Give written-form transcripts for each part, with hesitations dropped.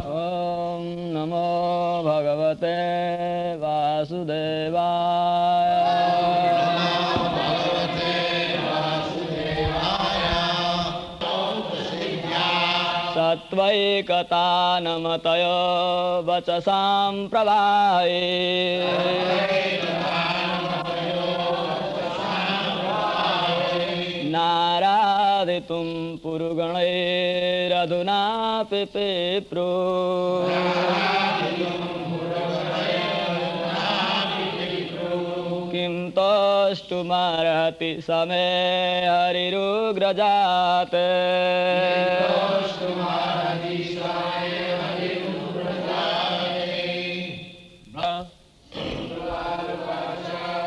Om Namo Bhagavate Vasudevaya. Sattvaikatanamatayo vachasam prabhaye. Naraditum puruganairadhuna pipipru. Kim tostumarhati same harirugrajate.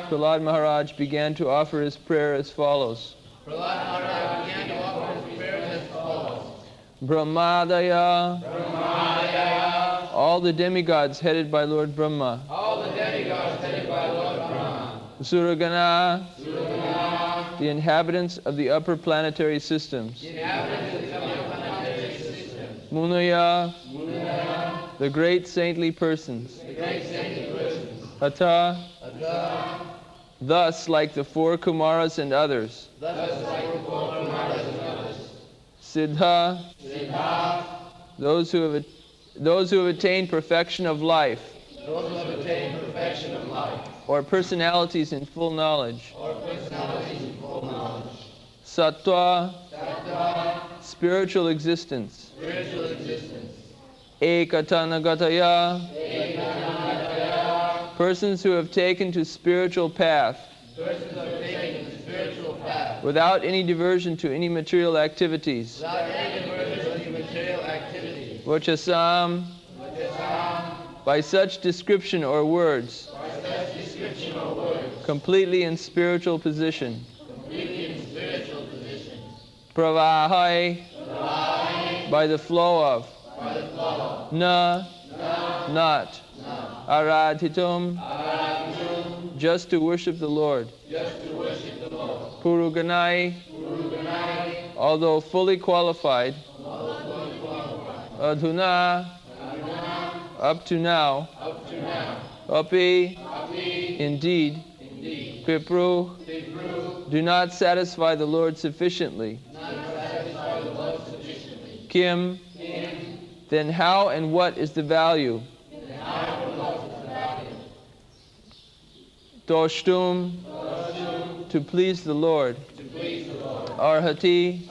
Prahlad Maharaj began to offer his prayer as follows. Brahmadaya, all the demigods headed by Lord Brahma. Suragana, the inhabitants of the upper planetary systems. Munaya, the great saintly persons. Ata, thus like the four Kumaras and others. Siddha, those who have attained perfection of life, or personalities in full knowledge. Sattva, spiritual existence. Ekatanagataya, persons who have taken to spiritual path without any diversion to any material activities. Vachasam, by such description or words, completely in spiritual position. Pravahai, by the flow of. Na, not. Aradhitum, just to worship the Lord. Puruganai, although fully qualified. Adhuna, up to now. Api, indeed. Pipru, do not satisfy the Lord sufficiently. Kim, then how and what is the value? Toshtum, to please the Lord. Arhati,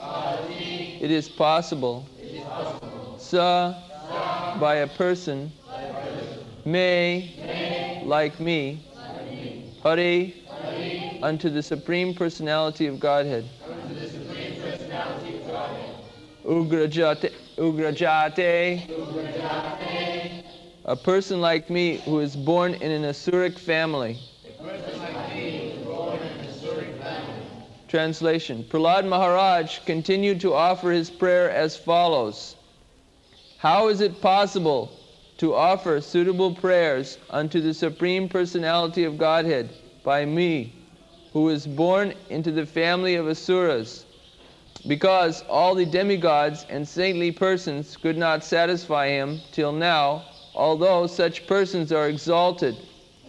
it is possible. Sa, by a person. May, like me. Hari, unto the Supreme Personality of Godhead. Ugrajate, a person like me who is born in an Asuric family. Translation. Prahlad Maharaj continued to offer his prayer as follows. How is it possible to offer suitable prayers unto the Supreme Personality of Godhead by me, who is born into the family of Asuras, because all the demigods and saintly persons could not satisfy him till now, although such persons are exalted,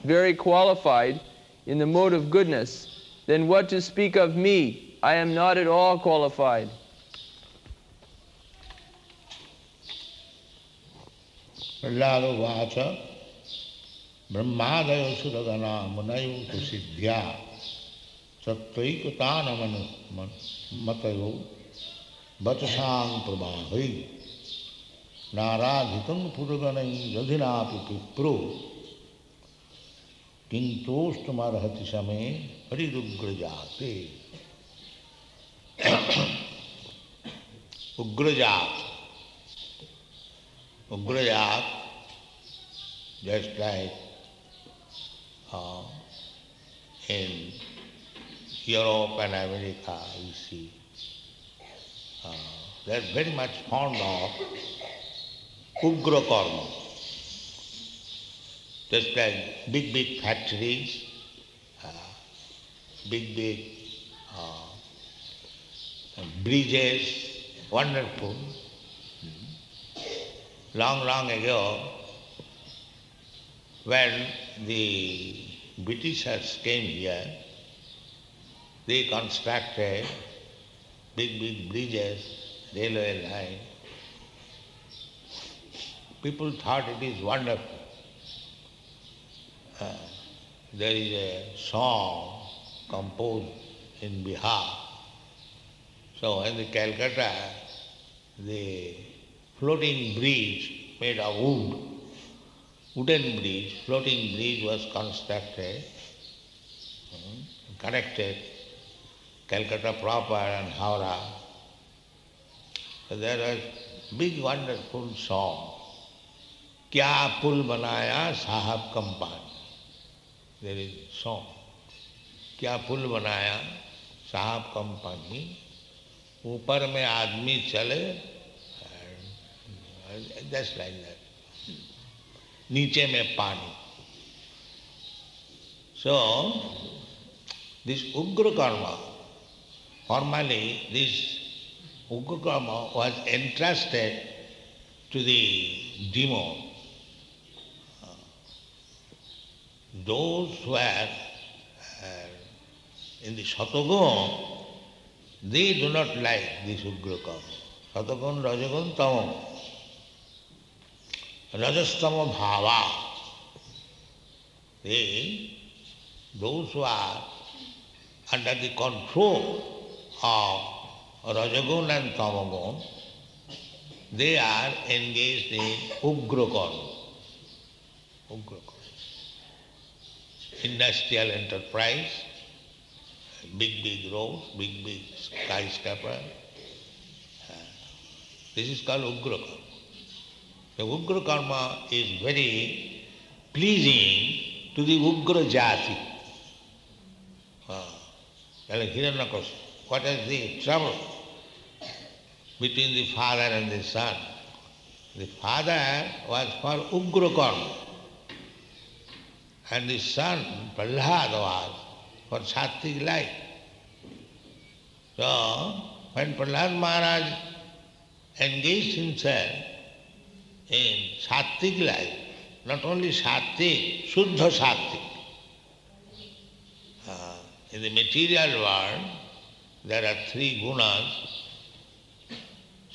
very qualified in the mode of goodness, then what to speak of me? I am not at all qualified. Prahlada vacha brahmadaya suragana munayo kusiddhya sattvaikatana matayo vachasang prabhavi naradhitam puruganai yadhinapi pipro kintostumarhati same harirugrajate. Ugrajat, just like in Europe and America, you see, they are very much fond of ugra karma. Just like big factories, big bridges, wonderful. long, long ago, when the Britishers came here, they constructed big, big bridges, railway line. People thought it is wonderful. There is a song composed in Bihar. So in the Calcutta, the floating bridge made of wood, wooden bridge, floating bridge was constructed, connected Calcutta proper and Howrah. So there was big wonderful song. Kya pul banaya sahab company. There is a song. Kya pul banaya sahab company. ऊपर में आदमी चले, just like that. नीचे में पानी. So, this Ugra karma, formally this Ugra karma was entrusted to the demon. Those who are in the Satagun, they do not like this Ugra karma. Satagun, Rajagun, Tamagun. Rajastama bhava. Those who are under the control of Rajagun and Tamagun, they are engaged in Ugra karma. Ugra karma. Industrial enterprise, big, big roads, big, big skyscraper. This is called Ugra karma. The Ugra karma is very pleasing to the Ugra jati. Like Hiranyakashipu, what is the trouble between the father and the son? The father was for Ugra karma, and the son, Prahlad, was for Sattvic life. So, when Prahlad Maharaj engaged himself in Sattvic life, not only Sattvic, Shuddha Sattvic. In the material world, there are three gunas,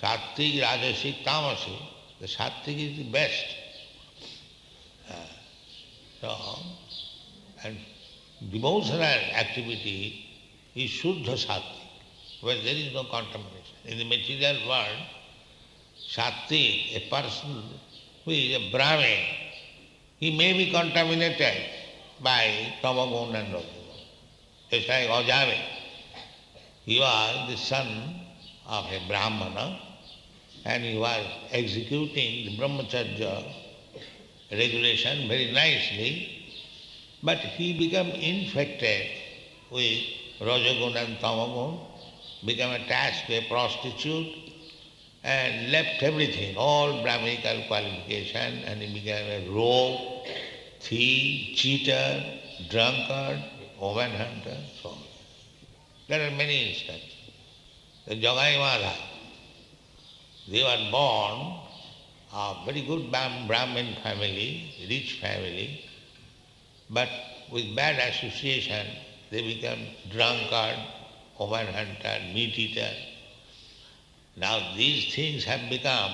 Sattvic, Rajasic, Tamasic. The Sattvic is the best. And devotional activity is Shuddha Sattvic, where there is no contamination. In the material world, Sattvic, a person who is a Brahmin, he may be contaminated by Tamagun and Rajagun. Just like Ajami. He was the son of a Brahmana and he was executing the Brahmacharya regulation very nicely, but he became infected with Rajagun and Tamagun, became attached to a prostitute and left everything, all Brahminical qualification, and he became a rogue, thief, cheater, drunkard, woman hunter, so on. There are many instances. The Jagai Madha, they were born of very good Brahmin family, rich family, but with bad association they become drunkard, woman hunter, meat eater. Now these things have become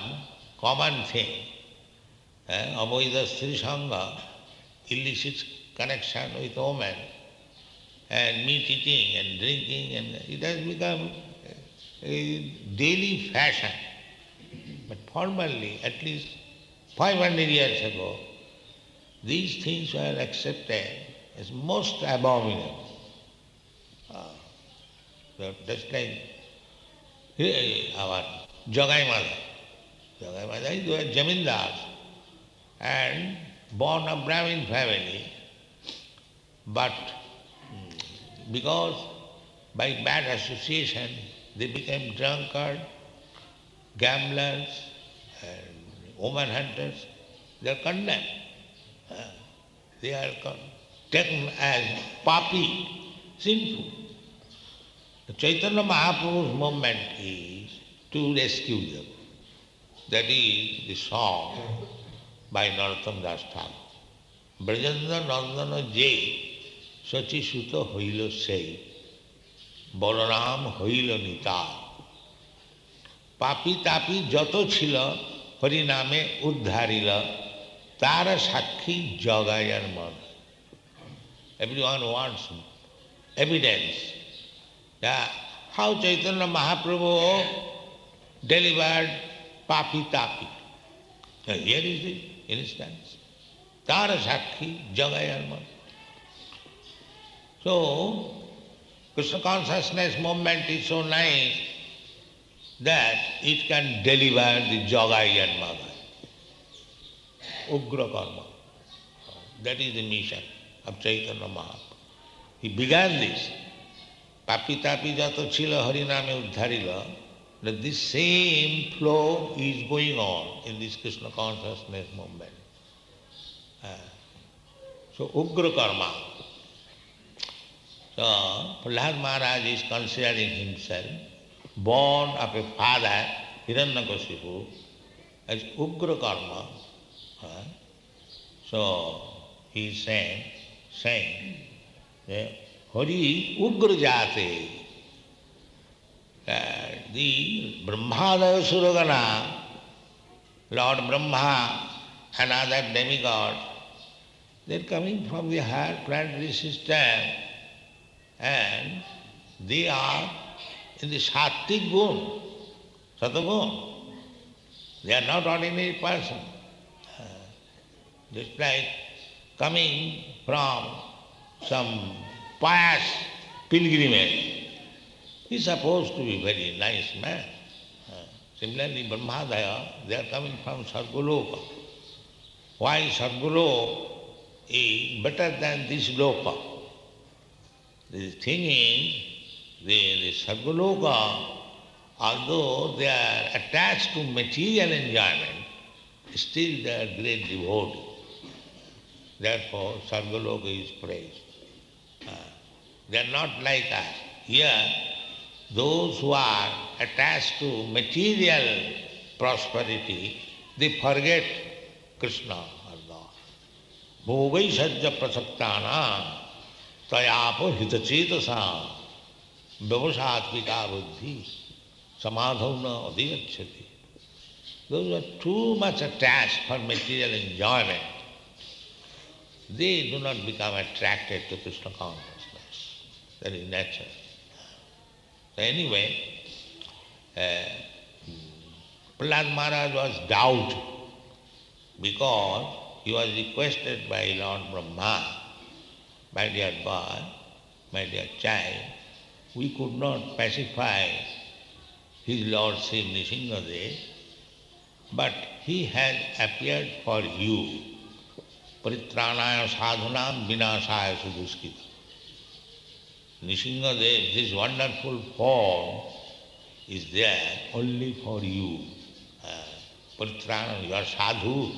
common thing. Avoida Sri Sangha, illicit connection with women, and meat eating and drinking, and it has become a daily fashion. But formerly, at least 500 years ago, these things were accepted as most abominable. Just like our Jagai Mada. Jagai Mada is a Jamindar and born of Brahmin family, but because by bad association they became drunkard, gamblers, and woman hunters. They are condemned. They are taken as papi, sinful. The Chaitanya Mahaprabhu's movement is to rescue them. That is the song by Narottam Das Thakur. Brajendra Nandana Jai Sachi Suta Hoilo Sei Balaram Hoilo Nitai Papi Tapi Jato Chila Hariname Uddharila Tara Sakhi Jagayan Man. Everyone wants evidence. Yeah. How Chaitanya Mahaprabhu delivered Papi Tapi. Here is the instance. Tara Sakhi Jagayan Man. So, Krishna consciousness movement is so nice that it can deliver the Jagayan Mother. Ugra Karma. That is the mission of Chaitanya Mahaprabhu. He began this. Papi Tapi Jato Chila Hariname Uddharila. That this same flow is going on in this Krishna consciousness movement. So, Ugra Karma. So, Prahlad Maharaj is considering himself born of a father, Hiranyakashipu, as Ugra Karma. So, he is saying, Hari Ugra Jate. The Brahmadaya Suragana, Lord Brahma and other demigods, they are coming from the higher planetary system and they are in the Sattvic Gun, Satagun. They are not ordinary person. Just like coming from some pious pilgrimage. He is supposed to be a very nice man. Similarly, Brahmadaya, they are coming from Sargaloka. Why Sargaloka is better than this Loka? The thing is, the Sargaloka, although they are attached to material enjoyment, still they are great devotees. Therefore, Sargaloka is praised. They are not like us. Here, those who are attached to material prosperity, they forget Krishna or Lord. Bhogai sajja prasaktana tayapo hitachetasa vyavasatmika buddhi samadhavna adhigacchati. Those who are too much attached for material enjoyment, they do not become attracted to Krishna consciousness. That is natural. So anyway, Prahlad Maharaj was doubt because he was requested by Lord Brahma, my dear boy, my dear child, we could not pacify his lordship Nrsimhadev, but he has appeared for you. Paritranaya sadhunam vinasaya sudhuskita. Nrsimhadev, this wonderful form is there only for you. Paritranaya, you are sadhu,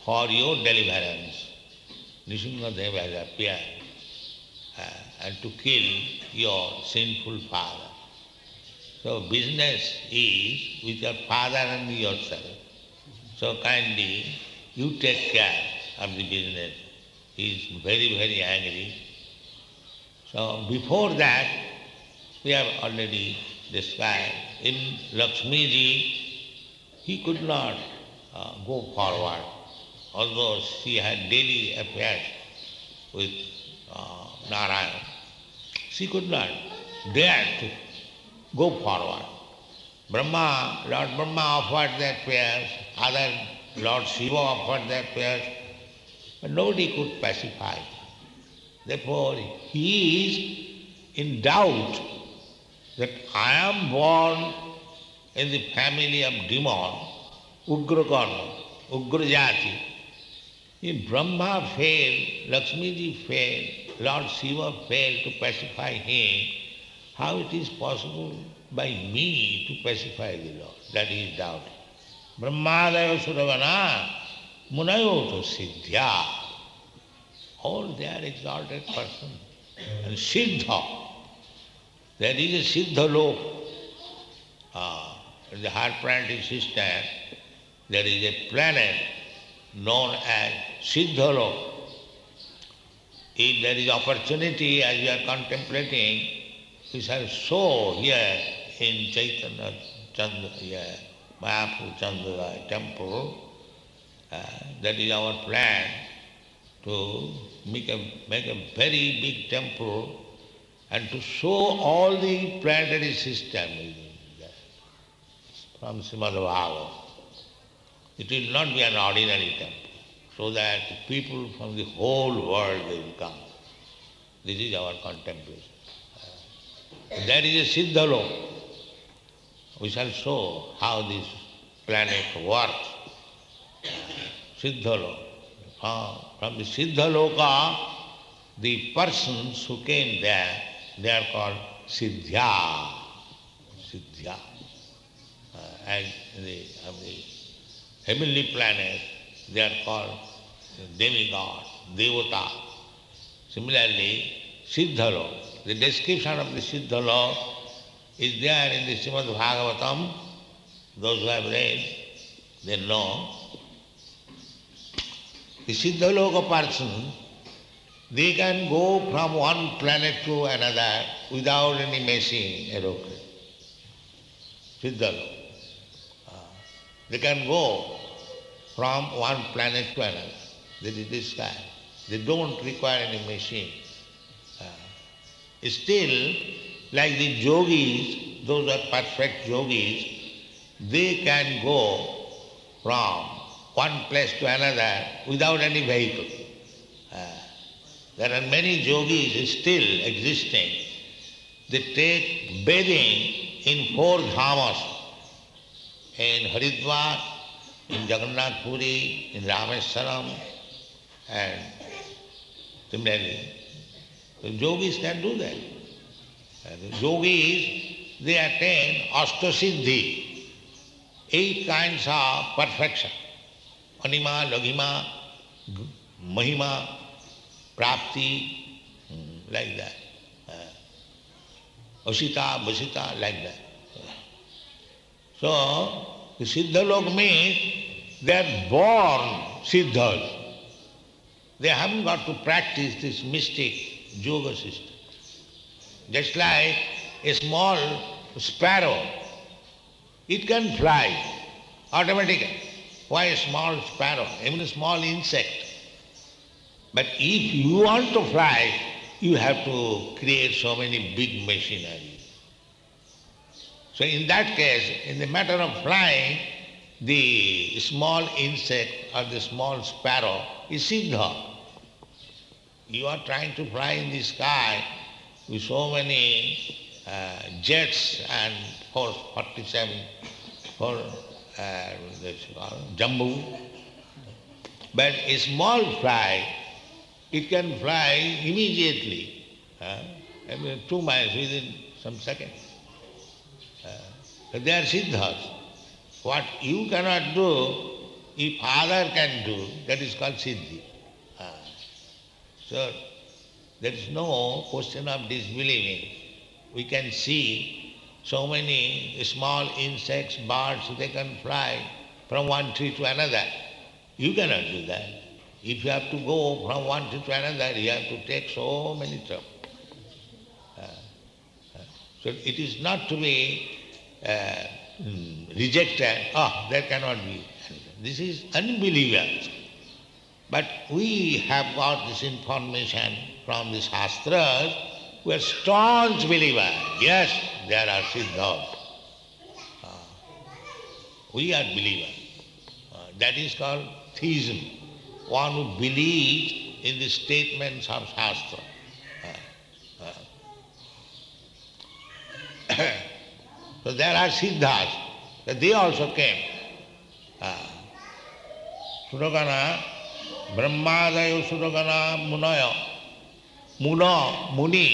for your deliverance. Nrsimhadev has appeared and to kill your sinful father. So business is with your father and yourself. So kindly you take care of the business. He is very, very angry. So before that, we have already described, in Lakshmiji, he could not go forward, although she had daily affairs with Narayan. She could not dare to go forward. Brahma, Lord Brahma offered their prayers, other Lord Shiva offered their prayers, but nobody could pacify. Therefore, he is in doubt that I am born in the family of demon, Ugra Karma, Ugra Jati. If Brahma failed, Lakshmiji failed, Lord Shiva failed to pacify him, how it is possible by me to pacify the Lord? That is doubt. Brahmadaya Suravana Munayoto Siddhya. All they are exalted persons. And Siddha, there is a Siddha Lok. in the hard planetary system, there is a planet known as Siddhaloka. If there is opportunity, as we are contemplating, we shall show here in Chaitanya Chandra, Mahaprabhu Chandra temple. That is our plan, to make a very big temple and to show all the planetary system from Srimad Bhagavatam. It will not be an ordinary temple, so that people from the whole world they will come. This is our contemplation. That is a Siddhaloka. We shall show how this planet works. Siddhaloka. From the Siddhaloka, the persons who came there, they are called Siddhya. Siddhya. And the heavenly planet, they are called demigod, devata. Similarly, Siddhaloka. The description of the Siddhaloka is there in the Srimad Bhagavatam. Those who have read, they know. The Siddhaloka person, they can go from one planet to another without any machine, aeroplane. Siddhaloka. They can go from one planet to another. That is the sky. They don't require any machine. Still, like the yogis, those are perfect yogis, they can go from one place to another without any vehicle. There are many yogis still existing. They take bathing in 4 dhamas, in Haridwar, in Jagannath Puri, in Rameswaram, and similarly. The yogis can do that. The yogis, they attain Ashtasiddhi, 8 kinds of perfection. Anima, Laghima, Mahima, Prapti, like that. Asita, Vasita, like that. So, the Siddhaloka means they are born Siddhas. They haven't got to practice this mystic yoga system. Just like a small sparrow, it can fly automatically. Why a small sparrow? Even a small insect. But if you want to fly, you have to create so many big machinery. So in that case, in the matter of flying, the small insect or the small sparrow is Siddha. You are trying to fly in the sky with so many jets and 447, Jambu. But a small fly, it can fly immediately, 2 miles within some seconds. They are Siddhas. What you cannot do, if other can do, that is called Siddhi. So there is no question of disbelieving. We can see so many small insects, birds, they can fly from one tree to another. You cannot do that. If you have to go from one tree to another, you have to take so many trouble. So it is not to be rejected, there cannot be. This is unbelievers. But we have got this information from the Shastras. We are staunch believers. Yes, there are Siddhas. We are believers. That is called theism. One who believes in the statements of Shastra. So there are Siddhas. They also came. Suragana, Brahmadayo Suragana Munaya. Muni,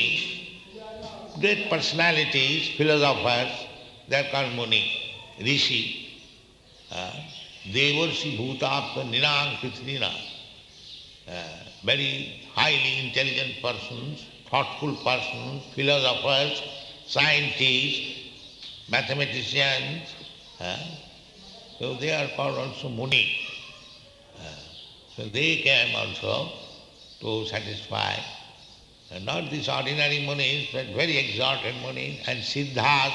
great personalities, philosophers, they are called Muni, Rishi. Devarshi Bhutapta Ninang Pithrina. Very highly intelligent persons, thoughtful persons, philosophers, scientists, mathematicians, Uh, so they are called also Muni. So they came also to satisfy not these ordinary munis, but very exalted munis, and siddhas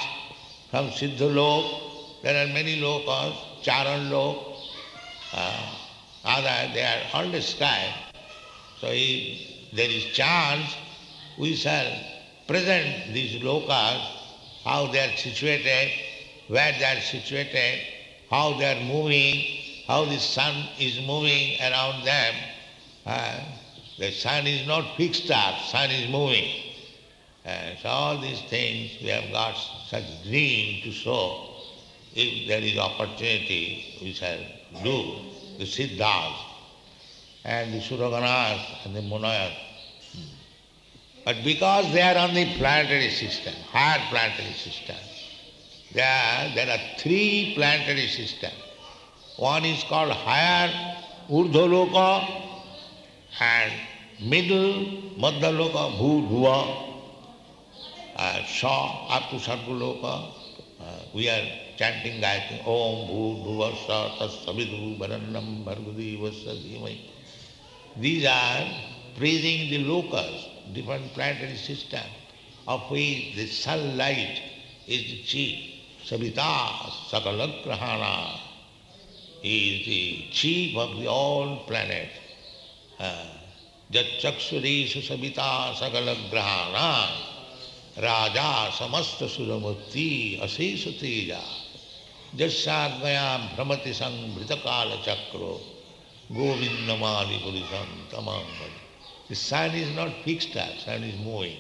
from Siddhalok. There are many lokas, Charan lok, other, they are all described. So if there is chance, we shall present these lokas, how they are situated, where they are situated, how they are moving, how the sun is moving around them. The sun is not fixed up, sun is moving. So all these things we have got such dream to show. If there is opportunity, we shall do the Siddhas and the Suraganas and the Munayas. But because they are on the planetary system, higher planetary system, there are three planetary systems. One is called higher Urdhaloka and middle Madhyaloka Bhu-Dhuva, Sa up to Sargaloka. We are chanting Gayatri Om Bhu-Dhuva Sa Tasavidu Varannam Bhargadi Vasa Dhimai. These are praising the lokas, different planetary system, of which the sunlight is the chief. Savita Sakalagrahana is the chief of the all planet. Jatchaksureshu Savita Sakalagrahana Raja Samasta Suramurti Asesha Teja Jasyagaya Brahmati Sang Bhritakala Chakro Govindamadi Purisam Tamambali. The sun is not fixed up, sun is moving.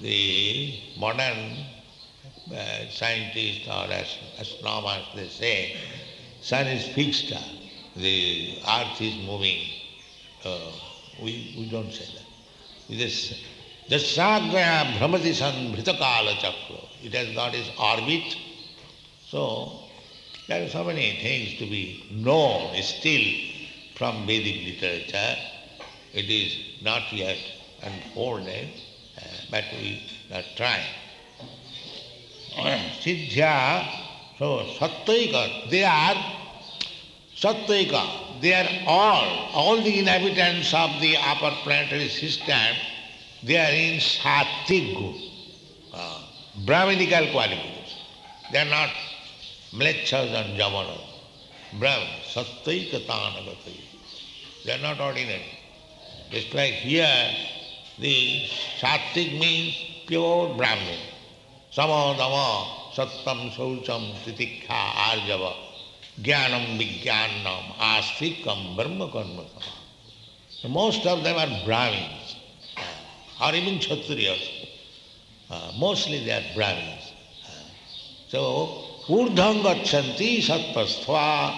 The modern scientists or astronomers, they say, sun is fixed up, the earth is moving. We don't say that. It is Jasyagaya Brahmati Sang Bhritakala Chakra. It has got its orbit. So there are so many things to be known still from Vedic literature. It is not yet unfolded, but we are trying. Siddhya, so Sattvaika, they are Sattvaika, they are all the inhabitants of the upper planetary system, they are in Sattvic guna, Brahminical qualities. They are not mlecchas and javanas. Brahmin, Sattvaika Tanagati. They are not ordinary. Just like here, the Sattvic means pure Brahmin. Sama dama sattam saucham titikha arjava jnanam vijnanam astikam brahma karma sama. So most of them are Brahmins, or even Kshatriyas. Mostly they are Brahmins. So, urdham gachanti sattvastva,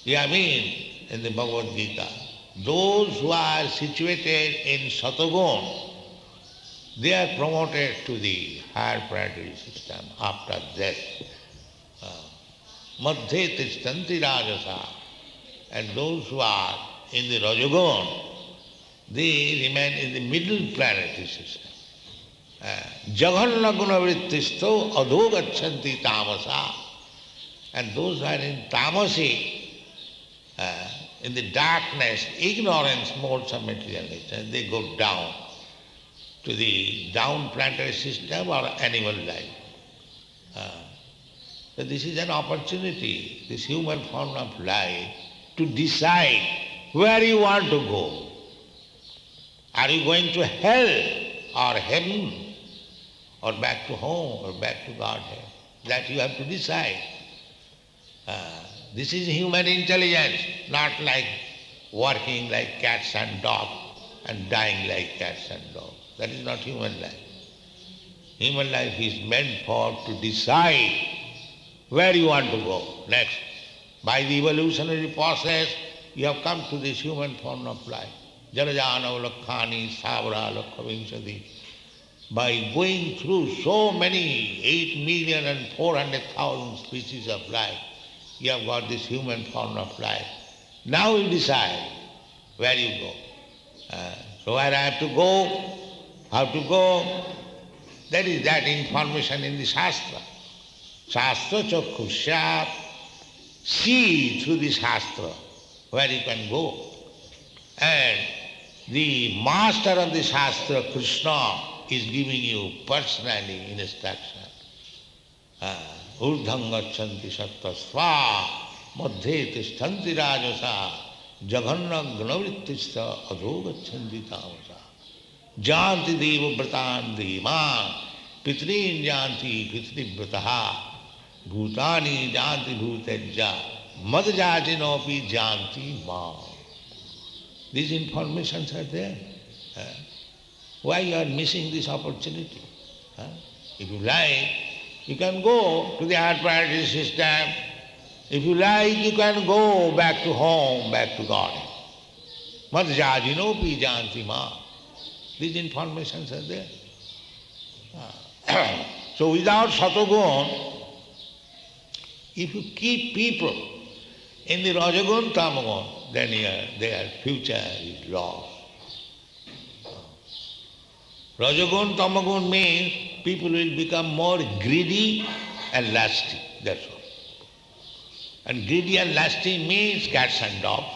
I mean in the Bhagavad Gita, those who are situated in Satagun, they are promoted to the higher planetary system after death. Madhye tishtanti rajasa. And those who are in the Rajagun, they remain in the middle planetary system. Jaghanna guna vrittisto adho gachanti tamasa. And those who are in tamasi, in the darkness, ignorance modes of material nature, they go down to the down planetary system or animal life. So this is an opportunity, this human form of life, to decide where you want to go. Are you going to hell or heaven, or back to home, or back to Godhead? That you have to decide. This is human intelligence, not like working like cats and dogs and dying like cats and dogs. That is not human life. Human life is meant for to decide where you want to go next. By the evolutionary process, you have come to this human form of life. Jarajana lakhani savra lakhavinshadi. By going through so many 8,400,000 species of life, you have got this human form of life. Now you decide where you go. So where I have to go, how to go, that is that information in the Shastra. Shastra Chakshusyat, see through the Shastra where you can go. And the master of the Shastra, Krishna, is giving you personally instruction. Urdham gachanti sattasva, madhye tishtanti rajasa, jaganna gnavrittista adho gachanti tamasa. Janti deva vratan devan, pitrin janti pitri vrataha, bhutani janti bhutejja, madjajinopi janti ma. These informations are there. Why you are missing this opportunity? If you like, you can go to the higher priority system. If you like, you can go back to home, back to God. Madjajinopi janti ma. These informations are there. So without Satagun, if you keep people in the Rajagun, Tamagun, then their future is lost. Rajagun, Tamagun means people will become more greedy and lusty, that's all. And greedy and lusty means cats and dogs,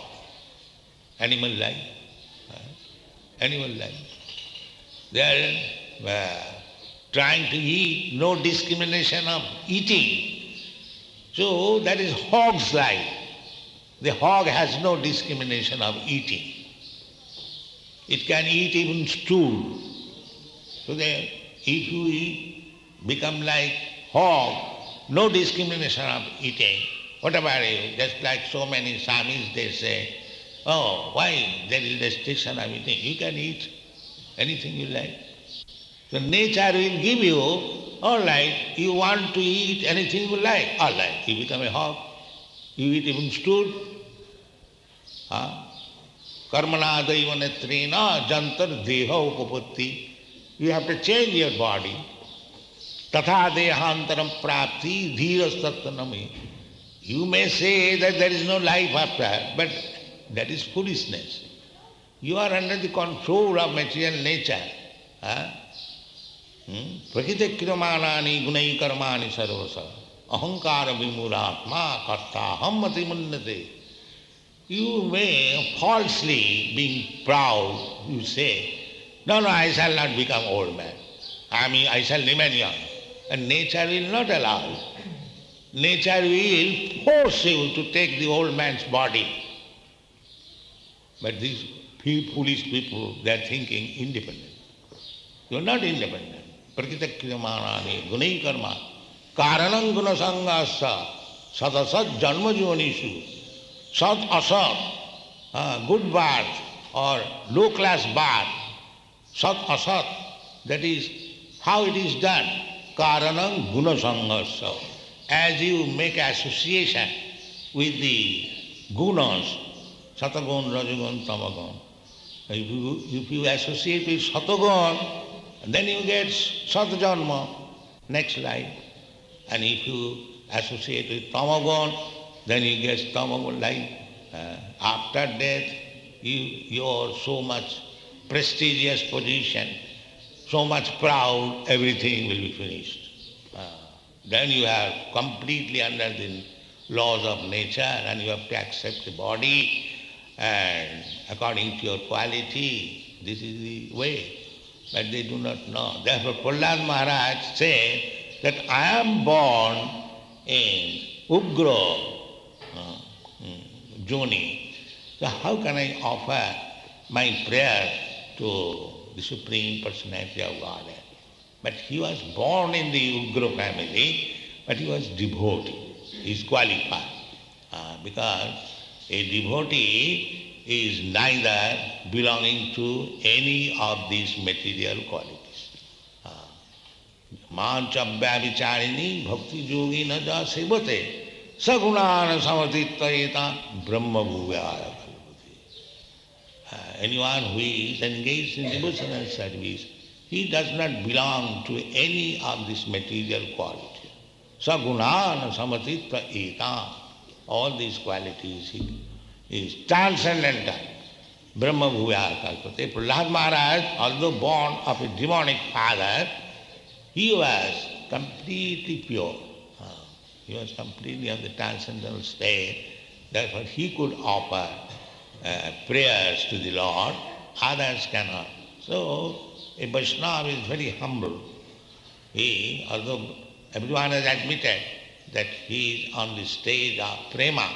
animal life. Animal life. They are trying to eat, no discrimination of eating. So that is hog's life. The hog has no discrimination of eating. It can eat even stool. So if you become like hog, no discrimination of eating, what about you? Just like so many Swamis, they say, oh, why there is restriction of eating? You can eat anything you like. So nature will give you, all right, you want to eat anything you like, all right, you become a hog. You eat even stool. Karmana daiva netrena jantar deha upapatti. You have to change your body. Tatha dehantaram prapti dhirastattanami. You may say that there is no life after, but that is foolishness. You are under the control of material nature. Prakriti kriyamanani gunai karmani sarvasa. Ahankara vimuratma karta hammati munnate. You may falsely, being proud, you say, no, I shall not become old man. I shall remain young. And nature will not allow. Nature will force you to take the old man's body. But these foolish people, they are thinking independent. You are not independent. Prakriti kriyamanani gunai karma. Karanam guna sangasa sadasat janma jonishu. Sat asat, good birth or low class birth. Sat asat, that is how it is done. Karanam guna sangasa. As you make association with the gunas, Satagun, Rajagun, Tamagun. If you associate with Satagun, then you get Satjanma, next life. And if you associate with Tamagun, then you get Tamagun life. After death, you are so much prestigious position, so much proud, everything will be finished. Then you are completely under the laws of nature and you have to accept the body and according to your quality, this is the way. But they do not know. Therefore Prahlad Maharaj said that I am born in Ugra Joni. So how can I offer my prayer to the Supreme Personality of Godhead? But he was born in the Ugra family, but he was devotee. He is qualified. Because a devotee is neither belonging to any of these material qualities. Manchabhya vicharini bhakti yogi na ja sevate sagunana samatitayeta brahma bhuvaya kalpati. Anyone who is engaged in devotional service, he does not belong to any of this material quality. Sagunana samatitra eta. All these qualities, he is transcendental. Brahma bhuvya kalpate. Prahlad Maharaj, although born of a demonic father, he was completely pure. He was completely on the transcendental state. Therefore, he could offer prayers to the Lord, others cannot. So, a Vaishnava is very humble. He, although everyone has admitted that he is on the stage of prema,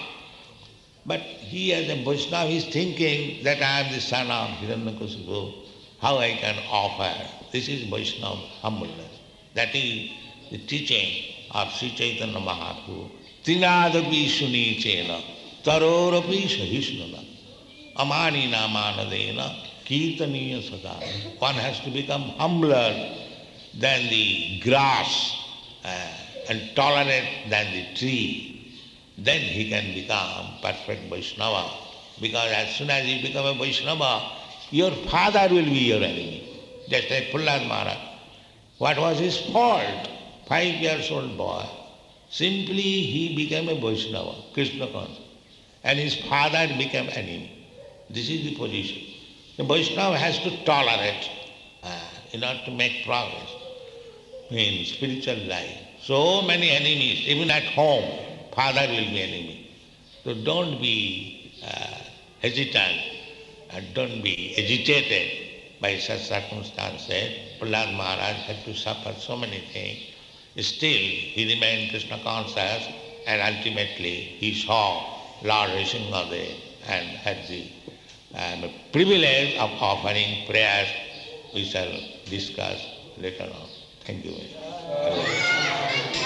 but he as a Vaishnava is thinking that I am the son of Hiranyakasipu, how I can offer. This is Vaishnava humbleness. That is the teaching of Sri Chaitanya Mahaprabhu. Trinadapi sunichena, tarorapi sahishnana, amanina manadena, kirtaniya sada. One has to become humbler than the grass and tolerant than the tree. Then he can become perfect Vaishnava. Because as soon as you become a Vaishnava, your father will be your enemy. Just like Prahlad Maharaj. What was his fault? 5 years old boy. Simply he became a Vaishnava, Krishna conscious. And his father became enemy. This is the position. The Vaishnava has to tolerate in order to make progress in spiritual life. So many enemies, even at home, father will be enemy. So don't be hesitant and don't be agitated by such circumstances. Prahlad Maharaj had to suffer so many things. Still, he remained Krishna conscious and ultimately he saw Lord Nrsimhadev and had the privilege of offering prayers. We shall discuss later on. Thank you very much.